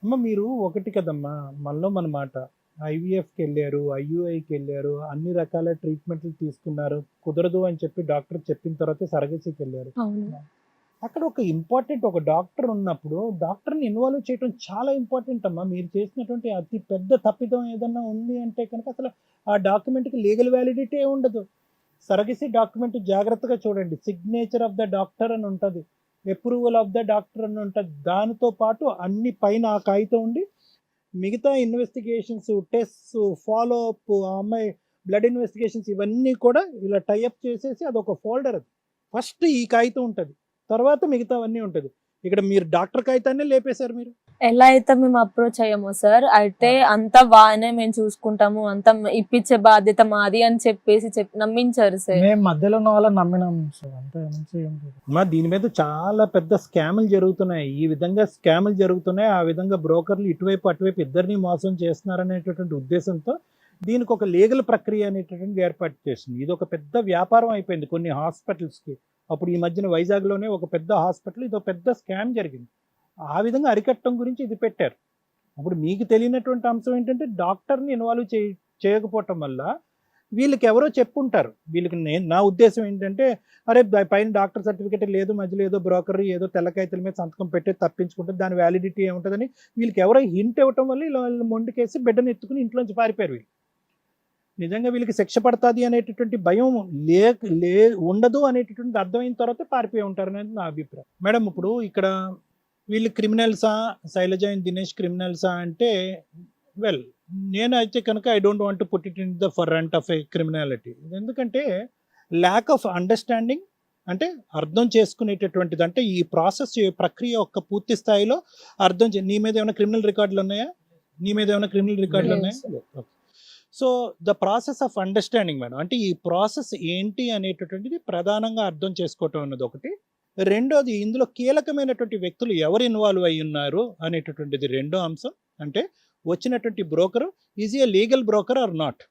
అమ్మ మీరు ఒకటి కదమ్మా, మనలో మన మాట. ఐవీఎఫ్‌కి ఎళ్లారు, ఐయూఐకి ఎళ్లారు, అన్ని రకాల ట్రీట్మెంట్లు తీసుకున్నారు. కుదరదు అని చెప్పి డాక్టర్ చెప్పిన తర్వాతే సరగసికెళ్లారు. అవును. అక్కడ ఒక ఇంపార్టెంట్ ఒక డాక్టర్ ఉన్నప్పుడు, డాక్టర్‌ని ఇన్వాల్వ్ చేయటం చాలా ఇంపార్టెంట్ అమ్మా. మీరు చేసినటువంటి అతి పెద్ద తప్పిదం ఏదన్నా ఉంది అంటే కనుక అసలు ఆ డాక్యుమెంట్‌కి లీగల్ వ్యాలిడిటీయే ఉండదు. సరగసి డాక్యుమెంట్ జాగ్రత్తగా చూడండి. సిగ్నేచర్ ఆఫ్ ద డాక్టర్ అని ఉంటది. అప్రూవల్ ఆఫ్ ద డాక్టర్ అని ఉంటది. దానితో పాటు అన్ని పైన ఆ కాగితం ఉండి, మిగతా ఇన్వెస్టిగేషన్స్, టెస్ట్స్, ఫాలో అప్, ఆ అమ్మాయి బ్లడ్ ఇన్వెస్టిగేషన్స్ ఇవన్నీ కూడా ఇలా టై అప్ చేసేసి అదొక ఫోల్డర్ అది. ఫస్ట్ ఈ కాగితం ఉంటది. తర్వాత మిగతావన్నీ ఉంటది. ఇక్కడ మీరు డాక్టర్ కాగితాన్నే లేపేశారు మీరు. ఎలా అయితే మేము అప్రోచ్ అయ్యామో సార్, అయితే అంతా బాగానే మేము చూసుకుంటాము, అంతా ఇప్పించే బాధ్యత మాది అని చెప్పేసి నమ్మించారు సార్. మేము మధ్యలో ఉన్న వాళ్ళని నమ్మినాం సార్, అంతే నుంచి ఏం లేదు. అమ్మా దీని మీద చాలా పెద్ద స్కాములు జరుగుతున్నాయి. ఈ విధంగా స్కాములు జరుగుతున్నాయి. ఆ విధంగా బ్రోకర్లు ఇటువైపు అటువైపు ఇద్దరిని మోసం చేస్తున్నారనేటటువంటి ఉద్దేశంతో దీనికి ఒక లీగల్ ప్రక్రియ అనేటటువంటి ఏర్పాటు చేసింది. ఇది ఒక పెద్ద వ్యాపారం అయిపోయింది కొన్ని హాస్పిటల్స్కి. అప్పుడు ఈ మధ్యన వైజాగ్లోనే ఒక పెద్ద హాస్పిటల్ ఇది ఒక పెద్ద స్కామ్ జరిగింది. ఆ విధంగా అరికట్టడం గురించి ఇది పెట్టారు. అప్పుడు మీకు తెలియనటువంటి అంశం ఏంటంటే డాక్టర్ని ఇన్వాల్వ్ చేయకపోవటం వల్ల వీళ్ళకి ఎవరో చెప్పుంటారు. వీళ్ళకి నా ఉద్దేశం ఏంటంటే, అరే పైన డాక్టర్ సర్టిఫికేట్ లేదు, మధ్యలో ఏదో బ్రోకర్ ఏదో తెల్లకాయతల మీద సంతకం పెట్టి తప్పించుకుంటే దాని వ్యాలిడిటీ ఏముంటుందని వీళ్ళకి ఎవరో హింట్ ఇవ్వటం వల్ల ఇలా మొండికేసి బిడ్డను ఎత్తుకుని ఇంట్లోంచి పారిపోయారు వీళ్ళు. నిజంగా వీళ్ళకి శిక్ష పడుతుంది అనేటటువంటి భయం ఉండదు అనేటటువంటి అర్థమైన తర్వాత పారిపోయి ఉంటారు అనేది నా అభిప్రాయం. మేడం ఇప్పుడు ఇక్కడ వీళ్ళు క్రిమినల్సా, శైలజ అండ్ దినేష్ క్రిమినల్సా అంటే, వెల్ నేనైతే కనుక I don't want to put it in the front of a criminality. ఎందుకంటే ల్యాక్ ఆఫ్ అండర్స్టాండింగ్, అంటే అర్థం చేసుకునేటటువంటిది. అంటే ఈ ప్రాసెస్ ప్రక్రియ యొక్క పూర్తి స్థాయిలో నీ మీద ఏమైనా క్రిమినల్ రికార్డులు ఉన్నాయా? ఉన్నాయా? So the process of understanding madam, అంటే ఈ ప్రాసెస్ ఏంటి అనేటటువంటిది ప్రధానంగా అర్థం చేసుకోవటం అన్నది ఒకటి. రెండోది ఇందులో కీలకమైనటువంటి వ్యక్తులు ఎవరు ఇన్వాల్వ్ అయి ఉన్నారు అనేటటువంటిది రెండో అంశం. అంటే వచ్చినటువంటి broker is a legal broker or not,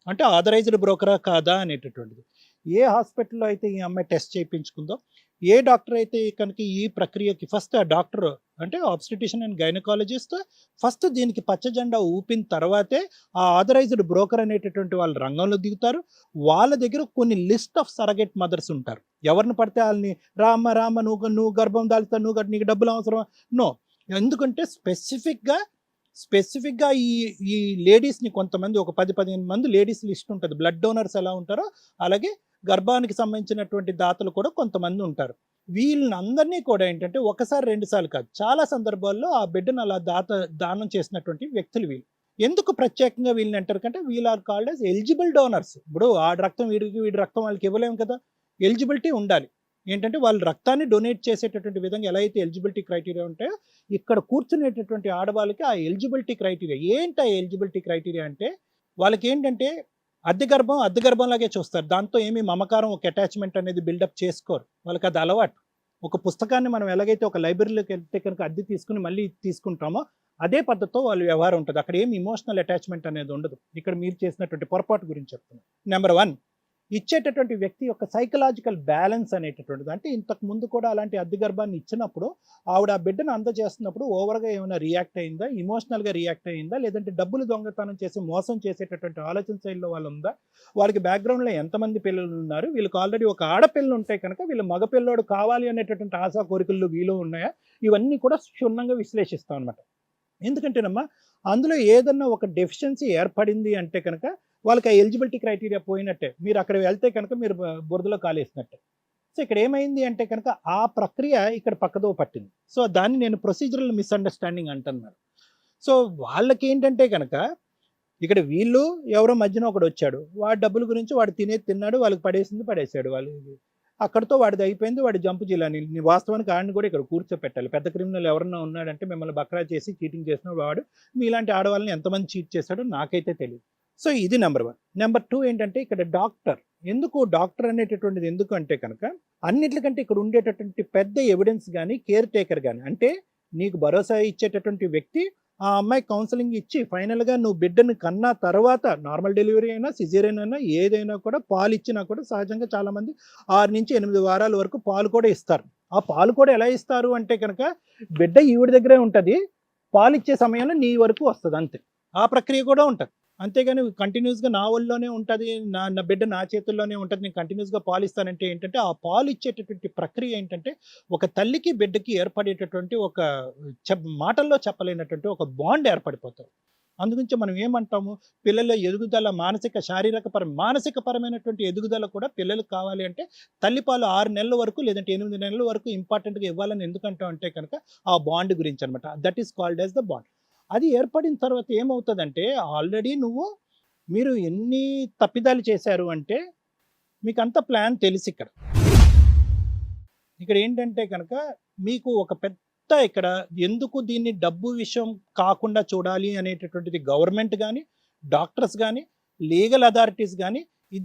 అంటే ఆథరైజ్డ్ బ్రోకరా కాదా అనేటటువంటిది. ఏ హాస్పిటల్లో అయితే ఈ అమ్మాయి టెస్ట్ చేయించుకుందో, ఏ డాక్టర్ అయితే కనుక ఈ ప్రక్రియకి ఫస్ట్ ఆ డాక్టర్ అంటే ఆబ్స్టిటిషియన్ అండ్ గైనకాలజిస్ట్ ఫస్ట్ దీనికి పచ్చజెండా ఊపిన తర్వాతే ఆ ఆథరైజ్డ్ బ్రోకర్ అనేటటువంటి వాళ్ళు రంగంలో దిగుతారు. వాళ్ళ దగ్గర కొన్ని లిస్ట్ ఆఫ్ సరగెట్ మదర్స్ ఉంటారు. ఎవరిని పడితే వాళ్ళని రామ నువ్వు గర్భం దాల్స్తా, నీకు డబ్బులు అవసరం నో. ఎందుకంటే స్పెసిఫిక్గా ఈ లేడీస్ని కొంతమంది ఒక 10-15 మంది లేడీస్ లిస్ట్ ఉంటుంది. బ్లడ్ డోనర్స్ ఎలా ఉంటారో అలాగే గర్భానికి సంబంధించినటువంటి దాతలు కూడా కొంతమంది ఉంటారు. వీళ్ళందరినీ కూడా ఏంటంటే ఒకసారి 2 సార్లు కాదు, చాలా సందర్భాల్లో ఆ బిడ్డను అలా దానం చేసినటువంటి వ్యక్తులు వీళ్ళు. ఎందుకు ప్రత్యేకంగా వీళ్ళని అంటారు కంటే వీళ్ళు are called as eligible donors. ఇప్పుడు ఆ రక్తం వీడి రక్తం వాళ్ళకి ఇవ్వలేము కదా, ఎలిజిబిలిటీ ఉండాలి. ఏంటంటే వాళ్ళు రక్తాన్ని డొనేట్ చేసేటటువంటి విధంగా ఎలా అయితే ఎలిజిబిలిటీ క్రైటీరియా ఉంటాయో ఇక్కడ కూర్చునేటటువంటి ఆడవాళ్ళకి ఆ ఎలిజిబిలిటీ క్రైటీరియా ఏంటి? ఆ ఎలిజిబిలిటీ క్రైటీరియా అంటే వాళ్ళకి ఏంటంటే అద్దె గర్భంలాగే చూస్తారు. దాంతో ఏమి మమకారం, ఒక అటాచ్మెంట్ అనేది బిల్డప్ చేసుకోరు. వాళ్ళకి అది అలవాటు. ఒక పుస్తకాన్ని మనం ఎలాగైతే ఒక లైబ్రరీలోకి వెళ్తే కనుక అద్దె తీసుకుని మళ్ళీ తీసుకుంటామో అదే పద్ధతితో వాళ్ళ వ్యవహారం ఉంటుంది. అక్కడ ఏమి ఇమోషనల్ అటాచ్మెంట్ అనేది ఉండదు. ఇక్కడ మీరు చేసినటువంటి పొరపాటు గురించి చెప్తున్నాను. నెంబర్ 1, ఇచ్చేటటువంటి వ్యక్తి యొక్క సైకలాజికల్ బ్యాలెన్స్ అనేటటువంటిది. అంటే ఇంతకు ముందు కూడా అలాంటి అద్దె గర్భాన్ని ఇచ్చినప్పుడు ఆవిడ ఆ బిడ్డను అందజేస్తున్నప్పుడు ఓవర్గా ఏమైనా రియాక్ట్ అయిందా, ఇమోషనల్గా రియాక్ట్ అయిందా, లేదంటే డబ్బులు దొంగతనం చేసి మోసం చేసేటటువంటి ఆలోచన శైలిలో వాళ్ళు ఉందా, వాళ్ళకి బ్యాక్గ్రౌండ్లో ఎంతమంది పిల్లలు ఉన్నారు, వీళ్ళకి ఆల్రెడీ ఒక ఆడపిల్లలు ఉంటే కనుక వీళ్ళు మగపిల్లోడు కావాలి అనేటటువంటి ఆశా కోరికలు వీళ్ళు ఉన్నాయా, ఇవన్నీ కూడా క్షుణ్ణంగా విశ్లేషిస్తాం అనమాట. ఎందుకంటేనమ్మా అందులో ఏదన్నా ఒక డెఫిషియన్సీ ఏర్పడింది అంటే కనుక వాళ్ళకి ఆ ఎలిజిబిలిటీ క్రైటీరియా పోయినట్టే. మీరు అక్కడ వెళ్తే కనుక మీరు బురదలో కాలేసినట్టే. సో ఇక్కడ ఏమైంది అంటే కనుక ఆ ప్రక్రియ ఇక్కడ పక్కదో పట్టింది. సో దాన్ని నేను ప్రొసీజరల్ మిస్అండర్స్టాండింగ్ అంటున్నాను. సో వాళ్ళకి ఏంటంటే కనుక ఇక్కడ వీళ్ళు ఎవరో మధ్యన ఒకడు వచ్చాడు, వాడి డబ్బుల గురించి వాడు తిన్నాడు, వాళ్ళకి పడేసాడు. వాళ్ళు అక్కడితో వాడిది అయిపోయింది, వాడి జంపు జిల్లాని వాస్తవానికి ఆడిని కూడా ఇక్కడ కూర్చోపెట్టాలి. పెద్ద క్రిమినల్ ఎవరన్నా ఉన్నాడంటే మిమ్మల్ని బక్రా చేసి చీటింగ్ చేసిన వాడు మీలాంటి ఆడవాళ్ళని ఎంతమంది చీట్ చేశాడో నాకైతే తెలియదు. సో ఇది నెంబర్ 1. నెంబర్ 2 ఏంటంటే ఇక్కడ డాక్టర్ అనేటటువంటిది ఎందుకు అంటే కనుక అన్నిటికంటే ఇక్కడ ఉండేటటువంటి పెద్ద ఎవిడెన్స్ కానీ కేర్ టేకర్ కానీ, అంటే నీకు భరోసా ఇచ్చేటటువంటి వ్యక్తి ఆ అమ్మాయి కౌన్సిలింగ్ ఇచ్చి ఫైనల్గా నువ్వు బిడ్డను కన్నా తర్వాత నార్మల్ డెలివరీ అయినా సిజేరియన్ అయినా ఏదైనా కూడా పాలు ఇచ్చినా కూడా సహజంగా చాలామంది 6 నుంచి 8 వారాల వరకు పాలు కూడా ఇస్తారు. ఆ పాలు కూడా ఎలా ఇస్తారు అంటే కనుక బిడ్డ ఈవిడ దగ్గరే ఉంటుంది, పాలిచ్చే సమయంలో నీ వరకు వస్తుంది అంతే. ఆ ప్రక్రియ కూడా ఉంటుంది. అంతేగాని కంటిన్యూస్గా నా ఒళ్ళోనే ఉంటుంది, నా బిడ్డ నా చేతుల్లోనే ఉంటుంది, నేను కంటిన్యూస్గా పాలిస్తానంటే ఏంటంటే ఆ పాలు ఇచ్చేటటువంటి ప్రక్రియ ఏంటంటే ఒక తల్లికి బిడ్డకి ఏర్పడేటటువంటి ఒక మాటల్లో చెప్పలేనటువంటి ఒక బాండ్ ఏర్పడిపోతుంది. అందుగురించి మనం ఏమంటాము, పిల్లల ఎదుగుదల మానసిక పరమైనటువంటి ఎదుగుదల కూడా పిల్లలకు కావాలి అంటే తల్లిపాలు 6 నెలల వరకు లేదంటే 8 నెలల వరకు ఇంపార్టెంట్గా ఇవ్వాలని ఎందుకంటాం అంటే కనుక ఆ బాండ్ గురించి అనమాట. That is called as the bond. అది ఏర్పడిన తర్వాత ఏమవుతుందంటే ఆల్రెడీ మీరు ఎన్ని తప్పిదాలు చేశారు అంటే మీకు అంత ప్లాన్ తెలిసి ఇక్కడ ఏంటంటే కనుక మీకు ఒక పెద్ద ఇక్కడ ఎందుకు దీన్ని డబ్బు విషయం కాకుండా చూడాలి అనేటటువంటిది గవర్నమెంట్ కానీ, డాక్టర్స్ కానీ, లీగల్ అథారిటీస్ కానీ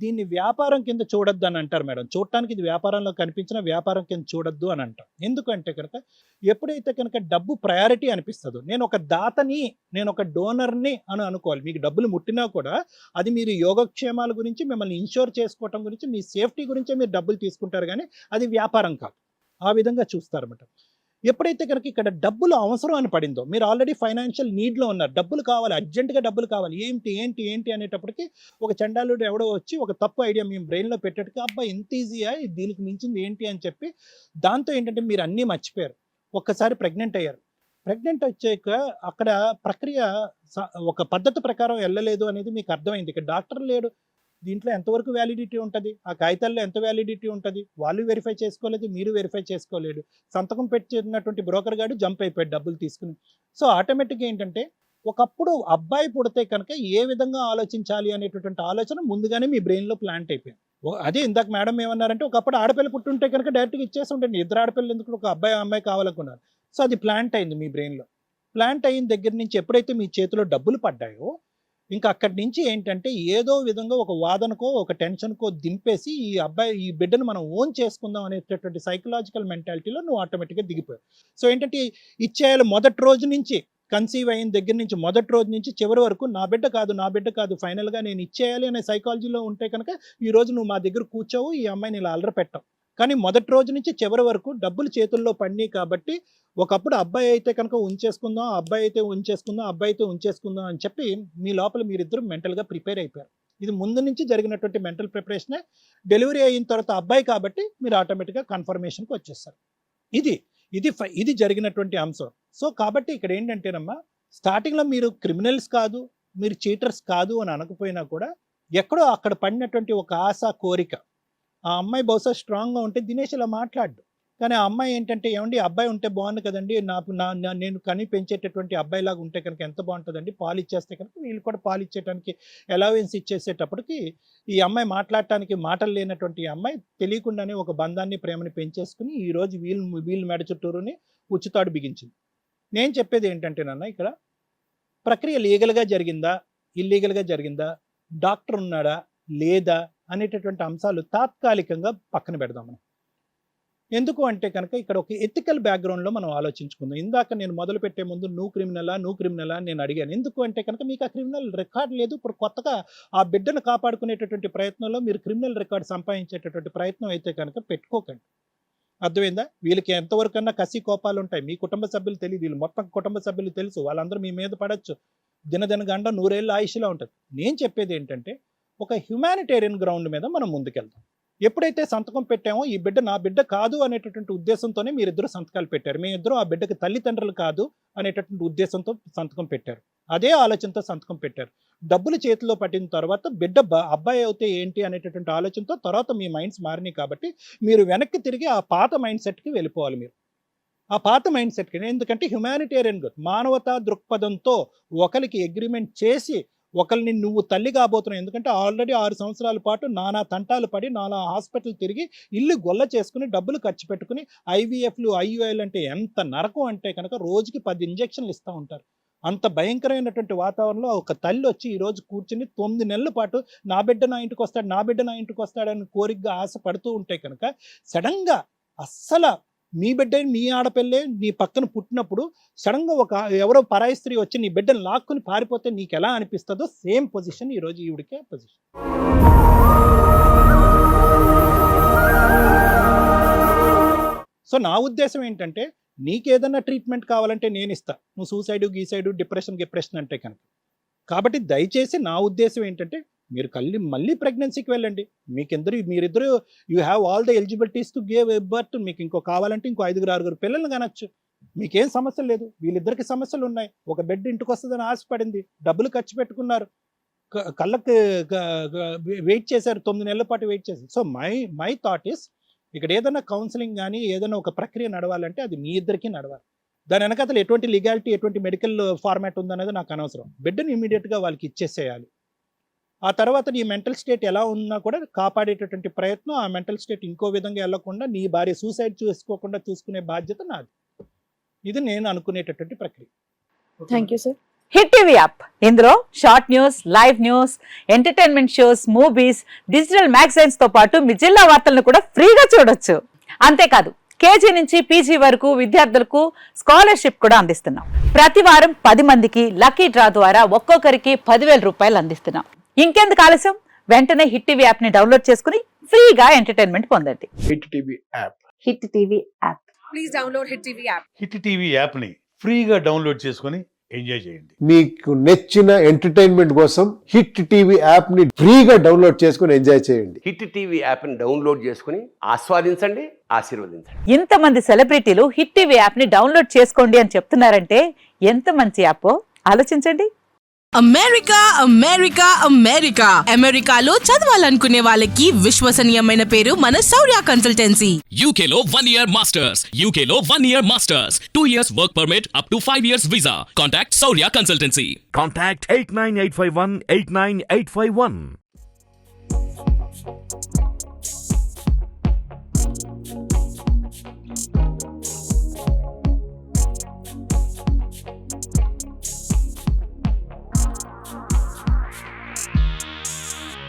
దీన్ని వ్యాపారం కింద చూడొద్దు అని అంటారు మేడం. చూడటానికి ఇది వ్యాపారంలో కనిపించిన వ్యాపారం కింద చూడొద్దు అని అంటారు. ఎందుకంటే కనుక ఎప్పుడైతే కనుక డబ్బు ప్రయారిటీ అనిపిస్తుందో, నేను ఒక దాతని, నేను ఒక డోనర్ని అని అనుకోవాలి. మీకు డబ్బులు ముట్టినా కూడా అది మీరు యోగక్షేమాల గురించి, మిమ్మల్ని ఇన్షూర్ చేసుకోవటం గురించి, మీ సేఫ్టీ గురించే మీరు డబ్బులు తీసుకుంటారు కానీ అది వ్యాపారం కాదు. ఆ విధంగా చూస్తారన్నమాట. ఎప్పుడైతే కనుక ఇక్కడ డబ్బులు అవసరం అని పడిందో, మీరు ఆల్రెడీ ఫైనాన్షియల్ నీడ్లో ఉన్నారు, డబ్బులు కావాలి, అర్జెంటుగా డబ్బులు కావాలి, ఏంటి అనేటప్పటికి ఒక చండాలుడు ఎవడో వచ్చి ఒక తప్పు ఐడియా మీ బ్రెయిన్లో పెట్టేట్టుగా, అబ్బాయి ఇంత ఈజీయా, దీనికి మించింది ఏంటి అని చెప్పి దాంతో ఏంటంటే మీరు అన్నీ మర్చిపోయారు. ఒక్కసారి ప్రెగ్నెంట్ అయ్యారు. ప్రెగ్నెంట్ వచ్చాక అక్కడ ప్రక్రియ ఒక పద్ధతి ప్రకారం వెళ్ళలేదు అనేది మీకు అర్థమైంది. ఇక్కడ డాక్టర్ లేడు, దీంట్లో ఎంతవరకు వ్యాలిడిటీ ఉంటుంది, ఆ కాగితాల్లో ఎంత వ్యాలిడిటీ ఉంటుంది, వాళ్ళు వెరిఫై చేసుకోలేదు, మీరు వెరిఫై చేసుకోలేడు, సంతకం పెట్టినటువంటి బ్రోకర్ గాడు జంప్ అయిపోయాడు డబ్బులు తీసుకుని. సో ఆటోమేటిక్గా ఏంటంటే ఒకప్పుడు అబ్బాయి పుడితే కనుక ఏ విధంగా ఆలోచించాలి అనేటటువంటి ఆలోచన ముందుగానే మీ బ్రెయిన్లో ప్లాంట్ అయిపోయింది. అదే ఇందాక మేడం ఏమన్నారంటే ఒకప్పుడు ఆడపిల్ల పుట్టుంటే కనుక డైరెక్ట్గా ఇచ్చేసి ఉంటుంది, 2 ఆడపిల్లలు ఎందుకు, ఒక అమ్మాయి కావాలనుకున్నారు. సో అది ప్లాంట్ అయింది మీ బ్రెయిన్లో. ప్లాంట్ అయిన దగ్గర నుంచి ఎప్పుడైతే మీ చేతిలో డబ్బులు పడ్డాయో ఇంకా అక్కడి నుంచి ఏంటంటే ఏదో విధంగా ఒక వాదనకో ఒక టెన్షన్కో దింపేసి ఈ బిడ్డను మనం ఓన్ చేసుకుందాం అనేటటువంటి సైకలాజికల్ మెంటాలిటీలో నువ్వు ఆటోమేటిక్గా దిగిపోయావు. సో ఏంటంటే ఇచ్చేయాలి మొదటి రోజు నుంచి, కన్సీవ్ అయిన దగ్గర నుంచి మొదటి రోజు నుంచి చివరి వరకు నా బిడ్డ కాదు ఫైనల్గా నేను ఇచ్చేయాలి అనే సైకాలజీలో ఉంటే కనుక ఈరోజు నువ్వు మా దగ్గర కూర్చోవు, ఈ అమ్మాయిని ఇలా అల్లరి పెట్టావు. కానీ మొదటి రోజు నుంచి చివరి వరకు డబ్బులు చేతుల్లో పడినాయి కాబట్టి ఒకప్పుడు అబ్బాయి అయితే కనుక ఉంచేసుకుందాం, అబ్బాయి అయితే ఉంచేసుకుందాం అని చెప్పి మీ లోపల మీరిద్దరు మెంటల్గా ప్రిపేర్ అయిపోయారు. ఇది ముందు నుంచి జరిగినటువంటి మెంటల్ ప్రిపరేషనే. డెలివరీ అయిన తర్వాత అబ్బాయి కాబట్టి మీరు ఆటోమేటిక్గా కన్ఫర్మేషన్కి వచ్చేస్తారు. ఇది జరిగినటువంటి అంశం. సో కాబట్టి ఇక్కడ ఏంటంటేనమ్మా, స్టార్టింగ్లో మీరు క్రిమినల్స్ కాదు, మీరు చీటర్స్ కాదు అని అనకపోయినా కూడా ఎక్కడో అక్కడ పడినటువంటి ఒక ఆశ, కోరిక, ఆ అమ్మాయి బహుశా స్ట్రాంగ్గా ఉంటే దినేష్ ఇలా మాట్లాడు. కానీ ఆ అమ్మాయి ఏంటంటే ఏమండి అబ్బాయి ఉంటే బాగుంది కదండి, నేను కని పెంచేటటువంటి అబ్బాయిలాగా ఉంటే కనుక ఎంత బాగుంటుందండి, పాలు ఇచ్చేస్తే కనుక వీళ్ళు కూడా పాలు ఇచ్చేయడానికి అలవెన్స్ ఇచ్చేసేటప్పటికి ఈ అమ్మాయి మాట్లాడటానికి మాటలు లేనటువంటి ఈ అమ్మాయి తెలియకుండానే ఒక బంధాన్ని, ప్రేమని పెంచేసుకుని ఈరోజు వీళ్ళు మెడ చుట్టూరుని ఉచ్చుతాడు బిగించింది. నేను చెప్పేది ఏంటంటే నాన్న, ఇక్కడ ప్రక్రియ లీగల్గా జరిగిందా, ఇల్లీగల్గా జరిగిందా, డాక్టర్ ఉన్నాడా లేదా అనేటటువంటి అంశాలు తాత్కాలికంగా పక్కన పెడదాం మనం. ఎందుకు అంటే కనుక ఇక్కడ ఒక ఎథికల్ బ్యాక్గ్రౌండ్లో మనం ఆలోచించుకుందాం. ఇందాక నేను మొదలు పెట్టే ముందు నువ్వు క్రిమినలా నేను అడిగాను. ఎందుకు అంటే కనుక మీకు ఆ క్రిమినల్ రికార్డ్ లేదు. ఇప్పుడు కొత్తగా ఆ బిడ్డను కాపాడుకునేటటువంటి ప్రయత్నంలో మీరు క్రిమినల్ రికార్డ్ సంపాదించేటటువంటి ప్రయత్నం అయితే కనుక పెట్టుకోకండి. అర్థమైందా? వీళ్ళకి ఎంతవరకన్నా కసి కోపాలు ఉంటాయి. మీ కుటుంబ సభ్యులు తెలియదు, వీళ్ళు మొత్తం కుటుంబ సభ్యులు తెలుసు, వాళ్ళందరూ మీ మీద పడవచ్చు. దినగండ 100 ఏళ్ళ ఆయుష్లా ఉంటుంది. నేను చెప్పేది ఏంటంటే ఒక హ్యుమానిటేరియన్ గ్రౌండ్ మీద మనం ముందుకెళ్తాం. ఎప్పుడైతే సంతకం పెట్టామో ఈ బిడ్డ నా బిడ్డ కాదు అనేటటువంటి ఉద్దేశంతోనే మీరిద్దరు సంతకాలు పెట్టారు. మీ ఇద్దరు ఆ బిడ్డకి తల్లిదండ్రులు కాదు అనేటటువంటి ఉద్దేశంతో సంతకం పెట్టారు. అదే ఆలోచనతో సంతకం పెట్టారు. డబ్బులు చేతిలో పట్టిన తర్వాత బిడ్డ అబ్బాయి అయితే ఏంటి అనేటటువంటి ఆలోచనతో తర్వాత మీ మైండ్స్ మారినాయి కాబట్టి మీరు వెనక్కి తిరిగి ఆ పాత మైండ్ సెట్కి వెళ్ళిపోవాలి. మీరు ఆ పాత మైండ్ సెట్కి, ఎందుకంటే హ్యుమానిటేరియన్ మానవతా దృక్పథంతో ఒకరికి అగ్రిమెంట్ చేసి ఒకరిని నువ్వు తల్లి కాబోతున్నావు. ఎందుకంటే ఆల్రెడీ 6 సంవత్సరాల పాటు నానా తంటాలు పడి నానా హాస్పిటల్ తిరిగి ఇల్లు గొల్ల చేసుకుని డబ్బులు ఖర్చు పెట్టుకుని ఐవీఎఫ్లు, ఐయుఐలు అంటే ఎంత నరకం అంటే కనుక రోజుకి 10 ఇంజక్షన్లు ఇస్తూ ఉంటారు. అంత భయంకరమైనటువంటి వాతావరణంలో ఒక తల్లి వచ్చి ఈరోజు కూర్చుని 9 నెలల పాటు నా బిడ్డ నా ఇంటికి వస్తాడని కోరికగా ఆశపడుతూ ఉంటే కనుక సడన్గా అస్సలు మీ బిడ్డ, మీ ఆడపిల్లే నీ పక్కన పుట్టినప్పుడు సడన్గా ఎవరో పరాయి స్త్రీ వచ్చి నీ బిడ్డను లాక్కుని పారిపోతే నీకు ఎలా అనిపిస్తుందో సేమ్ పొజిషన్ ఈరోజు ఈవిడికే పొజిషన్. సో నా ఉద్దేశం ఏంటంటే నీకు ఏదైనా ట్రీట్మెంట్ కావాలంటే నేను ఇస్తా, నువ్వు సూసైడ్ గీసైడ్ డిప్రెషన్ అంటే కనుక. కాబట్టి దయచేసి నా ఉద్దేశం ఏంటంటే మీరు మళ్ళీ ప్రెగ్నెన్సీకి వెళ్ళండి. మీరిద్దరు you have all the eligibilities to give birth. మీకు ఇంకో కావాలంటే ఇంకో 5-6 పిల్లల్ని కనొచ్చు, మీకేం సమస్య లేదు. వీళ్ళిద్దరికి సమస్యలు ఉన్నాయి. ఒక బెడ్ ఇంటికి వస్తుందని ఆశపడింది, డబ్బులు ఖర్చు పెట్టుకున్నారు, కళ్ళకి వెయిట్ చేశారు, 9 నెలల పాటు వెయిట్ చేశారు. సో మై థాట్ ఈస్ ఇక్కడ ఏదైనా కౌన్సిలింగ్ కానీ ఏదైనా ఒక ప్రక్రియ నడవాలంటే అది మీ ఇద్దరికీ నడవాలి. దాని వెనకాతలు ఎటువంటి లీగాలిటీ ఎటువంటి మెడికల్ ఫార్మాట్ ఉందనేది నాకు అనవసరం. బిడ్డను ఇమీడియట్గా వాళ్ళకి ఇచ్చేసేయాలి. ఆ తర్వాత నీ మెంటల్ స్టేట్ ఎలా ఉన్నా కూడా కాపాడేటటువంటి ప్రయత్నం, ఆ మెంటల్ స్టేట్ ఇంకో విధంగా వెళ్ళకుండా నీ భార్య సూసైడ్ చేసుకోకుండా చూసుకునే బాధ్యత నాది. ఇది నేను అనుకునేటటువంటి ప్రక్రియ. Thank you sir. Hit TV app, ఇందులో short news, live news, entertainment shows, movies, digital magazines తో పాటు మీ జిల్లా వార్తలను కూడా ఫ్రీగా చూడొచ్చు. అంతేకాదు కేజీ నుంచి పీజీ వరకు విద్యార్థులకు స్కాలర్షిప్ కూడా అందిస్తున్నాం. ప్రతి వారం 10 మందికి లక్కీ డ్రా ద్వారా ఒక్కొక్కరికి 10,000 రూపాయలు అందిస్తున్నాం. ఇంకెందుకు ఆలస్యం, వెంటనే హిట్ టీవీ యాప్ ని డౌన్లోడ్ చేసుకుని ఫ్రీగా ఎంటర్టైన్మెంట్ పొందండి. Hit TV app. Hit TV app. Please download hit TV app. Hit TV యాప్ని ఫ్రీగా డౌన్లోడ్ చేసుకొని ఎంజాయ్ చేయండి. మీకు నచ్చిన ఎంటర్టైన్మెంట్ కోసం హిట్ టీవీ యాప్ ని ఫ్రీగా డౌన్లోడ్ చేసుకొని ఎంజాయ్ చేయండి. హిట్ టీవీ యాప్ని డౌన్లోడ్ చేసుకుని ఆస్వాదించండి, ఆశీర్వదించండి. ఇంతమంది సెలబ్రిటీలు హిట్ టీవీ యాప్ ని డౌన్లోడ్ చేసుకోండి అని చెప్తున్నారంటే ఎంత మంచి యాప్ ఆలోచించండి. అమెరికా అమెరికా అమెరికా అమెరికాలో చదవాలనుకునే వాళ్ళకి విశ్వసనీయమైన పేరు మన శౌర్య కన్సల్టెన్సీ. UK లో 1 year masters. UK లో 1 year masters. 2 years work permit up to 5 years visa. Contact Saurya Consultancy. Contact 89851 89851.